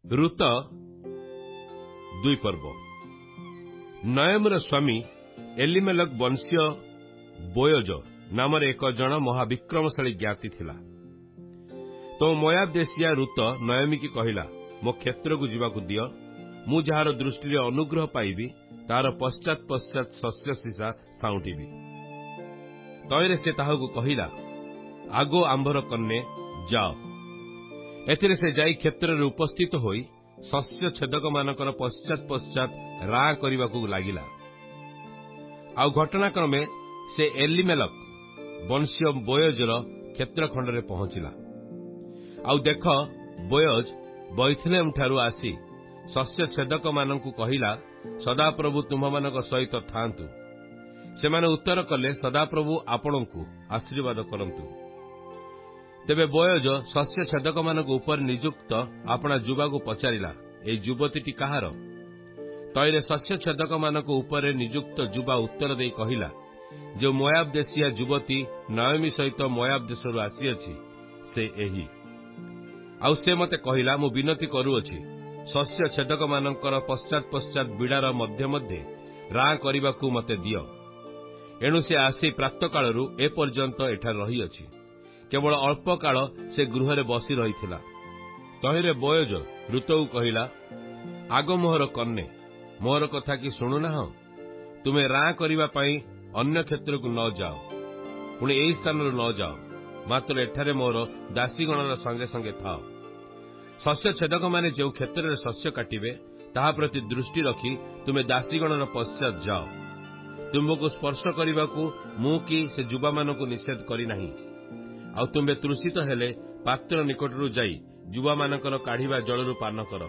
ଋତ 2 पर्व। नयमर स्वामी एलिमेलक वंशीय बोयज नाम एक जन महाविक्रमशाली ज्ञाति थिला। तो मोयाब देशिया ऋत नयमी की कहला, मो क्षेत्र को जीवाकु दियो, मु जार दृष्टि अनुग्रह पाइबी तार पश्चात पश्चात शस्य सीसा साउंटिबी। तयरे से ताहाकु कहला, आगो आंभर कन्ने जाओ। एथिरे से जाई क्षेत्र रे उपस्थित होई शस्य छेदक मानकर पश्चात पश्चात रा करिबाकु लागिला। आ घटनाक्रमे से एलिमेलक वंशीय बोयजर क्षेत्र खंडरे पहुंचिला। आउ देख, बोयज बैथलेम ठारू आसी शस्य छेदक मानकु कहिला, सदाप्रभु तुम्हामानक सहित थांतु। सेमाने उत्तर कले, सदाप्रभु आपणंकु आशीर्वाद करंतु। तेबे बोयज शस्य छेदक मानक उपर नियुक्त आपणा जुबाकु पचारिला, ए युवतीटी काहार? तैरे शस्य छेदक मानक उपर नियुक्त जुबा उत्तर देई कहिला, जो मोयाब देशिया युवती नयमी सहित मोयाब देशरु आसीअछि से एही। आउ से मते कहिला, मु विनती करूअछि, शस्य छेदक मानकर पश्चात पश्चात बिड़ार मध्य मध्य रा करिबाकु मते दियो। एणु से आसी प्रात कालरू ए पर्यंत एठार रहिअछि। केवल अल्प काल से गृहरे बसी रहिथिला। तहिरे बोयज ऋतु कहिला, आग मोहर कन्ने, मोहर कथा कि शुणुनाह? तुमे रा करिबा पई अन्य क्षेत्र को न जाओ, पुणी एई स्थान न जाओ, मात्र एठारे मोर दासीगणर संगे संगे थाओ। शस्य छेदक माने जो क्षेत्र रे शस्य काटिबे ताहा प्रति दृष्टि रखी तुमे दासीगणर पश्चात जाओ। तुमको स्पर्श करिबाकु मु कि से जुबा मानकु निषेध करि नाही। आउ तुमे तृषित हेले पात्र निकटरू जाई जुबा मानकर काढ़िबा जलरू पान कर।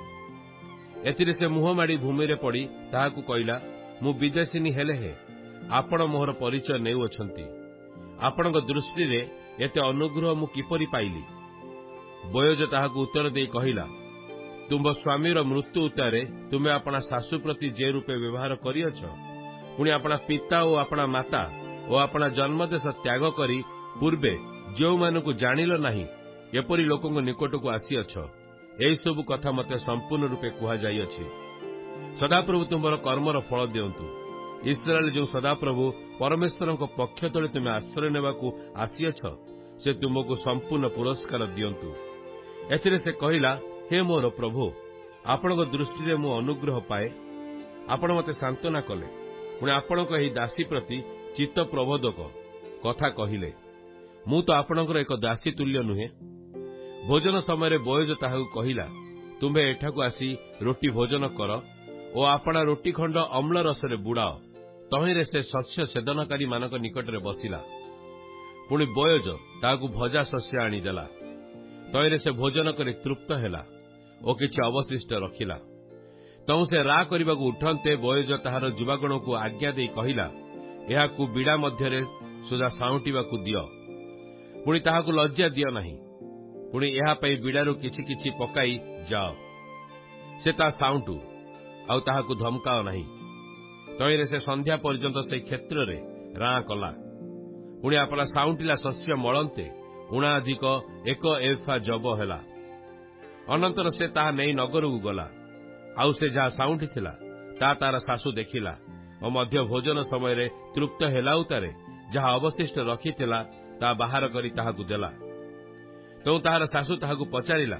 एथिरे से मुह माड़ी भूमि रे पड़ी ताहाकु कहिला, मु विदेशिनी हेले हे आपण मोहर परिचय नेउअछंती। आपणक दृष्टि रे एते अनुग्रह मु किपरि पाइली? बोयज ताहाकु उत्तर देई कहिला, तुम स्वामीर मृत्यु उतारे तुमे आपणा सासु प्रति जे रूपे व्यवहार करिअछ, पुणी आपणा पिता और आपणा माता और आपणा जन्मदेश त्याग करी पूर्वे जो मानकु जानिल नाही एपरि लोकଙ୍କ निकटକୁ आसीअछ। एई सब कथा मते संपूर्ण रूपे कुहा जाइअछि। सदाप्रभु तुमर कर्मर फल दियंतु। इस्राएल जो सदाप्रभु परमेश्वरଙ୍କ पक्ष तले तुमे आश्रय नेबाकु आसीअछ, से तुमको संपूर्ण पुरस्कार दियंतु। एथिरे से कहिला, हे मोर प्रभु, आपणक दृष्टि रे मु अनुग्रह पाए। आपण मते सांत्वना कले, पुणी आपणक एही दासी प्रति चित्त प्रबोधक कथा कहिले। मु तो आपणकर एक दासी तुल्य नुहे। भोजन समय बोयज ताहाकु कहिला, तुम्हे एठाकु आसी रोटी भोजन कर और आपणा रोटी खंड अम्ल रसरे बुड़ाओ। तहिरे से शस्य छेदनकारी मानक निकटरे बसिला। पुणी बोयज ताहाकु भजा शस्य आनीदेला। तहिरे से भोजन करी तृप्त हेला और किछि अवशिष्ट रखिला। तहु से रा करिबाकु उठन्ते बोयज ताहार जुबागणकु आज्ञा देई कहिला, एहाकु बिड़ा मध्यरे सुधा साउंटिबाकु दियो, पुणी ताहाकु लज्जा दियो नाही। पुणी एहा पई बिड़ारू किछि किछि पकाई जाओ। से ता साउंटू आउ ताहाकु धमकाओ नाही। तहिरे से संध्या पर्यंत से क्षेत्र रे रा कला। पुणी आपला साउंटिला शस्य मळन्ते उणाधिक 1 एफा जब हेला। अनंतर से ताहा नेई नगरकु गला। आउ से जहा साउंटी थिला ता तार सासु देखिला और मध्य भोजन समय रे तृप्त हेला उतारे जहा अवशिष्ट रखिथिला ता बाहर करी ताहाकु देला। तो ताहार सासु ताहाकु पचारिला,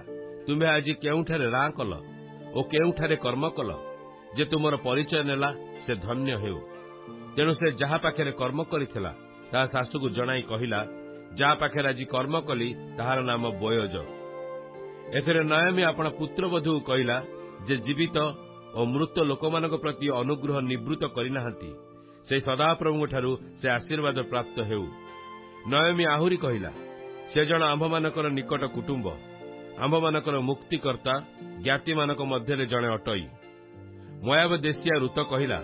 तुम्हे आज केउठारे रा कल और केउठारे कर्म कल जे तुमर परिचय नेला से धन्य हेउ। तेणु से जहा पाखेरे कर्म करिथिला ता सासुकु जणाई कहिला, जहा पाखेरे आज कर्म कली ताहार नाम बोयज। एथिरे नयमी आपणा पुत्रवधू कहिला जे जीवित और मृत लोकमानक प्रति अनुग्रह निवृत्त करिनाहांती, से सदाप्रभुଙ୍କ ठारू से आशीर्वाद प्राप्त हेउ। नयमी आहुरी कहिला, से जण आम्भमानकर निकट कुटुंब, आम्भमानकर मुक्तिकर्ता, ज्ञातिमानक मध्यरे जणे अटई। मोयाब देशिया ऋत कहिला,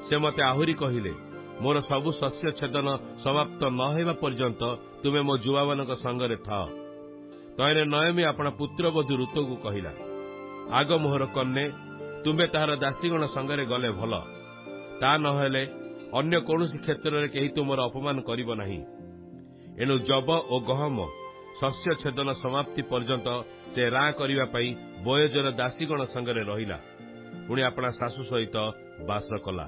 से मते आहुरी कहिले, मोर सबु शस्य छेदन समाप्त न हेबा पर्यंत तुमे मो जुवामानक संगरे थाओ। तहिरे नयमी आपणा पुत्रवधू ऋतुकु कहिला, आग मोहर कन्ने, तुमे ताहार दासीगण संगरे गले भल, ता नहेले अन्य कौनसी क्षेत्र में कहीं तुमर अपमान करिब नाही। एणु जब और गहम ଶସ୍ୟ ଛେଦନ ସମାପ୍ତି ପର୍ଯ୍ୟନ୍ତ ସେ ରାଁ କରିବା ପାଇଁ ବୋୟଜର ଦାସୀଗଣ ସାଙ୍ଗରେ ରହିଲା। ପୁଣି ଆପଣା ଶାଶୁ ସହିତ ବାସ କଲା।